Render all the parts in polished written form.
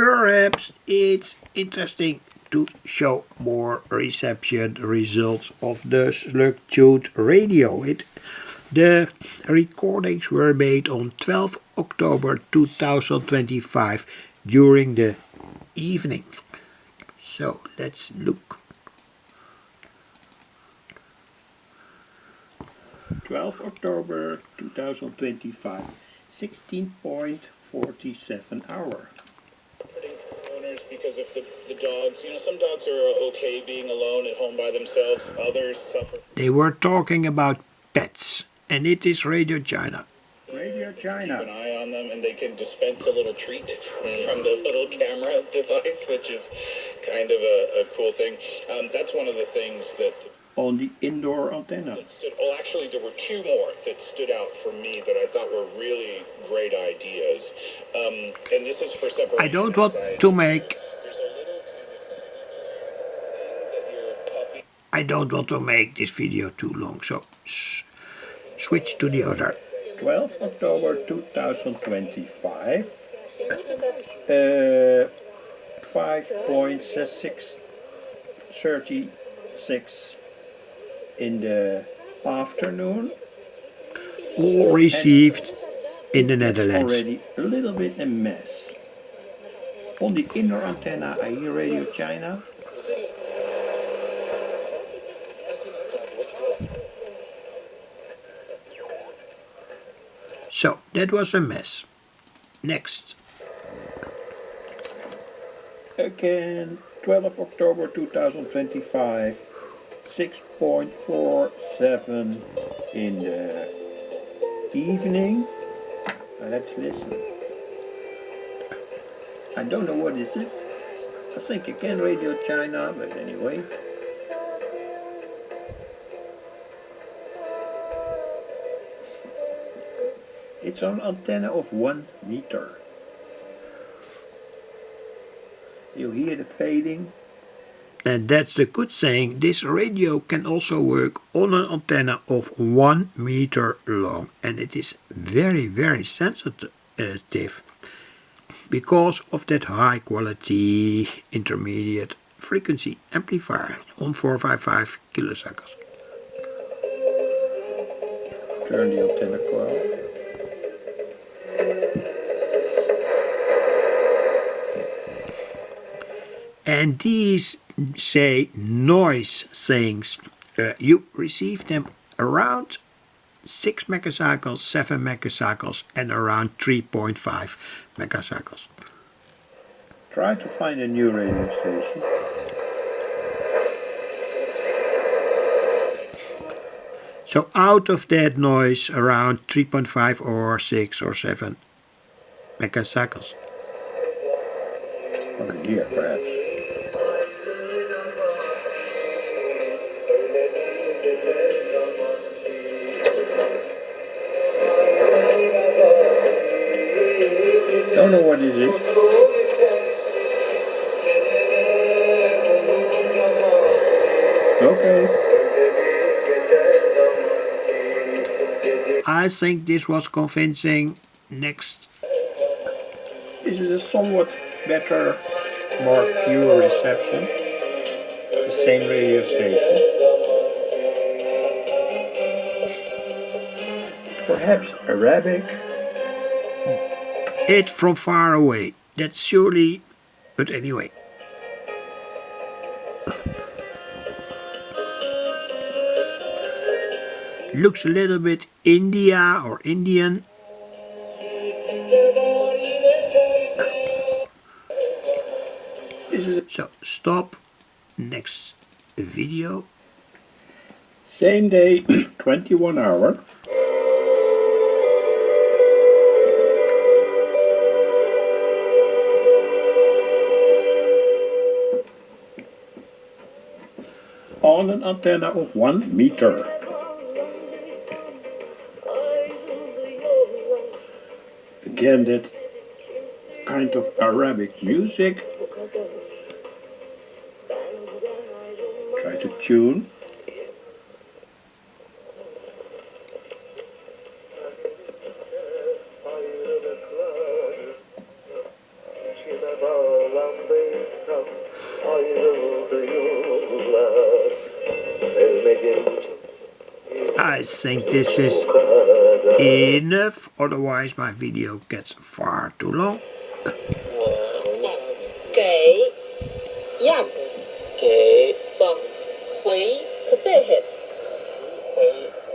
Perhaps it's interesting to show more reception results of the SLUG TUNED Radio. The recordings were made on 12 October 2025 during the evening. So let's look. 12 October 2025, 16.47 hour. Because of the dogs, some dogs are okay being alone at home by themselves, others suffer. They were talking about pets, and it is Radio China. Radio China. Keep an eye on them, and they can dispense a little treat from the little camera device, which is kind of a cool thing. That's one of the things that... On the indoor antenna. Well, actually, there were two more that stood out for me that I thought were really great ideas. And this is for separation. I don't want to make... I don't want to make this video too long, so switch to the other. 12 October 2025, 5.636 in the afternoon. All received in the Netherlands. It's already a little bit a mess. On the indoor antenna, I hear Radio China. So, that was a mess. Next. Again, 12 of October 2025, 6.47 in the evening. Let's listen. I don't know what this is. I think again Radio China, but anyway. It's an antenna of 1 meter. You hear the fading. And that's the good saying. This radio can also work on an antenna of 1 meter long. And it is very, very sensitive because of that high quality intermediate frequency amplifier on 455 kilocycles. Turn the antenna coil. And these say noise sayings. You receive them around 6 megacycles, 7 megacycles, and around 3.5 megacycles. Try to find a new radio station. So out of that noise, around 3.5 or 6 or 7 megacycles. Over here, perhaps. Don't know what is it. Okay. I think this was convincing. Next. This is a somewhat better, more pure reception. The same radio station. Perhaps Arabic. It's from far away. That's surely... But anyway. Looks a little bit India or Indian. This is so stop. Next video. Same day, 21 hour. On an antenna of 1 meter. Again, that kind of Arabic music. Try to tune. I think this is enough, otherwise my video gets far too long.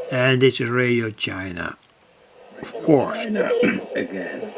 And this is Radio China, of course. China again.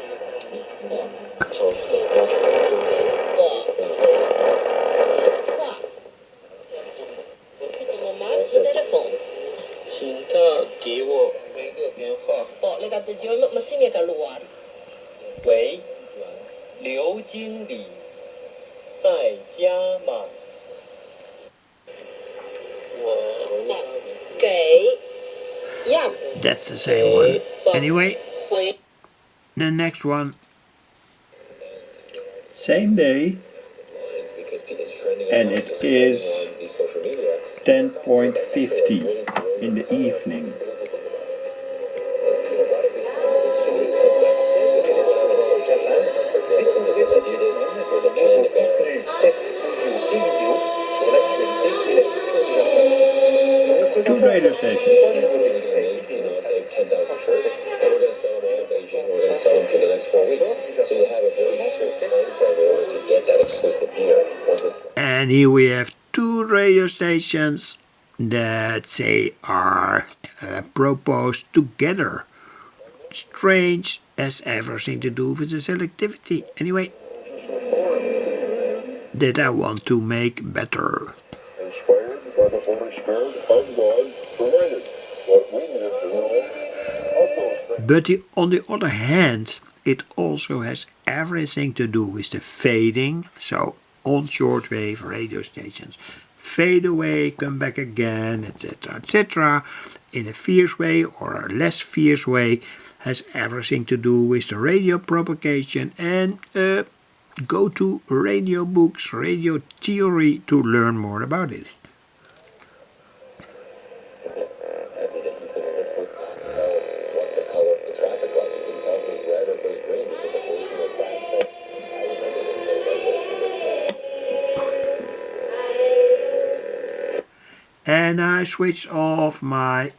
That's the same one. Anyway, the next one. Same day, and it is 10.50 in the evening. Two radio stations. And here we have two radio stations that say are proposed together. Strange as everything to do with the selectivity. Anyway, that I want to make better. But on the other hand, it also has everything to do with the fading. So on shortwave radio stations, fade away, come back again, etc., etc., in a fierce way or a less fierce way, has everything to do with the radio propagation. And go to radio books, radio theory to learn more about it. And I switched off my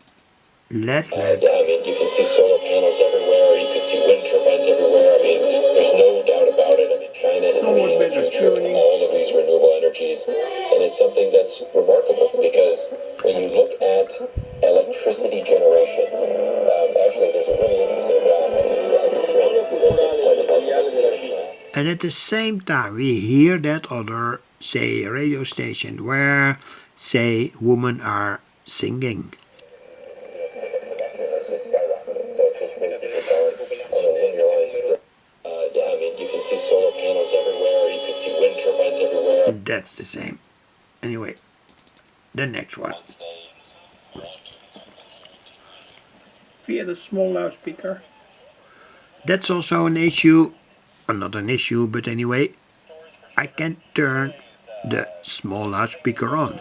LED lamp. You can see solar panels everywhere. You can see wind turbines everywhere. I mean, there's no doubt about it. I mean, China is Somewhat better tuning. all of these renewable energies, and it's something that's remarkable because when you look at electricity generation, actually, there's a really interesting graph. And at the same time, we hear that other, say, radio station where, say, women are singing. That's the same. Anyway, the next one. Via the small loudspeaker. That's also an issue, or not an issue, but anyway, I can turn the small loudspeaker on,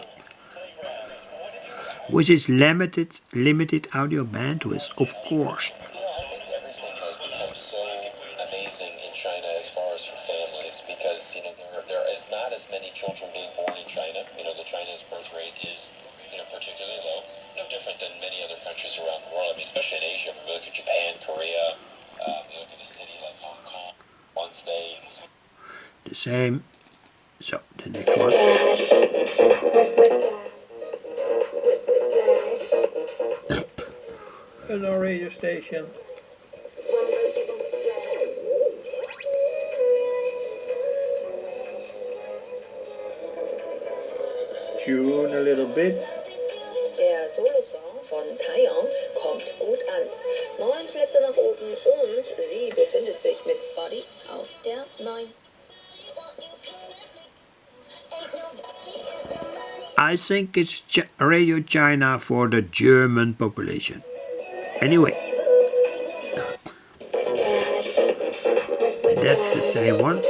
with its limited audio bandwidth, of course. The same. So the next one. Hello, radio station. Tune a little bit. Der Solosong von Taeyong kommt gut an. 9 Plätze nach oben und sie befindet sich mit Body auf der 9. I think it's Radio China for the German population. Anyway, that's the same one.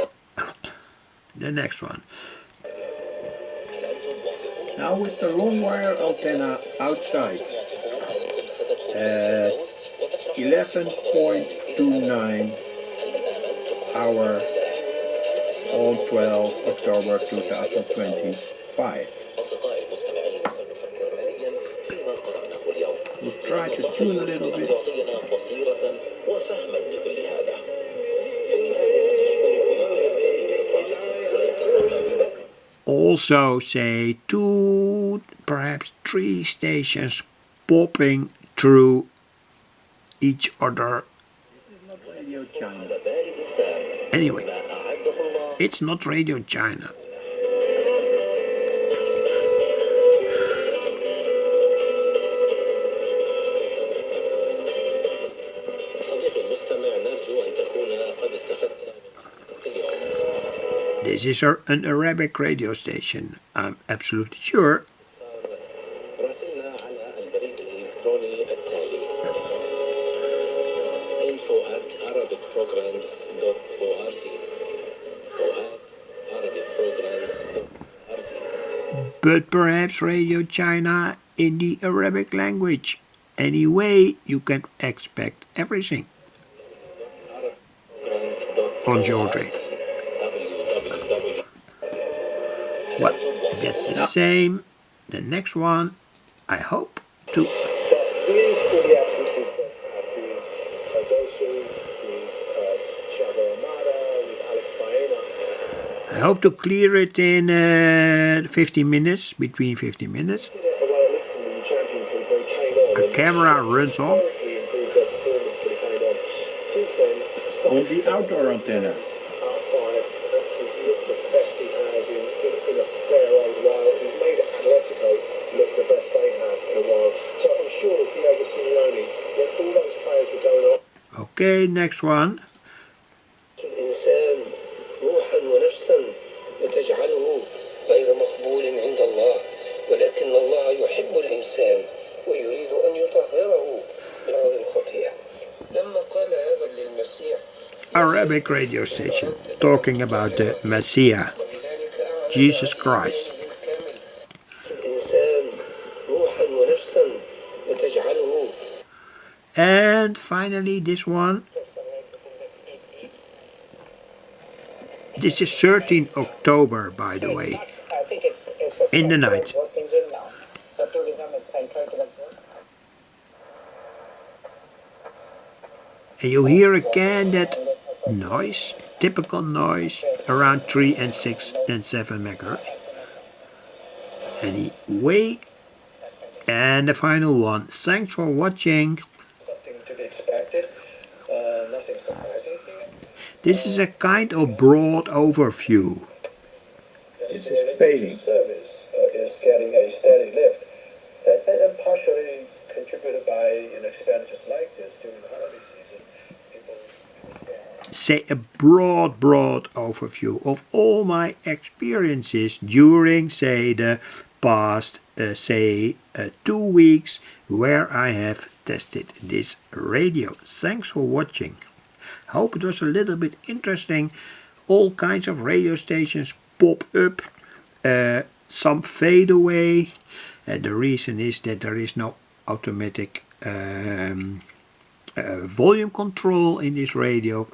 The next one. Now with the long wire antenna outside at 11.29 hour on 12 October 2025. try to tune a little bit. Also say 2, perhaps 3 stations popping through each other. This is not Radio China. Anyway, It's not Radio China. This is an Arabic radio station, I'm absolutely sure. But perhaps Radio China in the Arabic language. Anyway, you can expect everything on Shortwave. Well, that's the same. The next one, I hope to. I hope to clear it in 15 minutes, between 15 minutes. The camera runs on the outdoor antenna. Okay, next one. Arabic radio station talking about the Messiah, Jesus Christ. And finally this one. This is 13 October, by the way, in the night. And you hear again that noise, typical noise, around 3 and 6 and 7 megahertz. Anyway, and the final one. Thanks for watching. Something to be expected, nothing surprising. This is a kind of broad overview. This is fading. Service is getting a steady lift, and partially contributed by expenditures like this during the holiday season. Say a broad overview of all my experiences during, say, the past, 2 weeks where I have tested this radio. Thanks for watching. Hope it was a little bit interesting. All kinds of radio stations pop up, some fade away, and the reason is that there is no automatic volume control in this radio.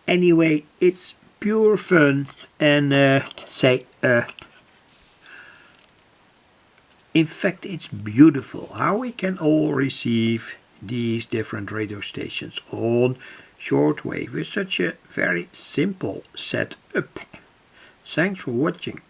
Anyway, it's pure fun, and in fact it's beautiful how we can all receive these different radio stations on shortwave with such a very simple setup. Thanks for watching.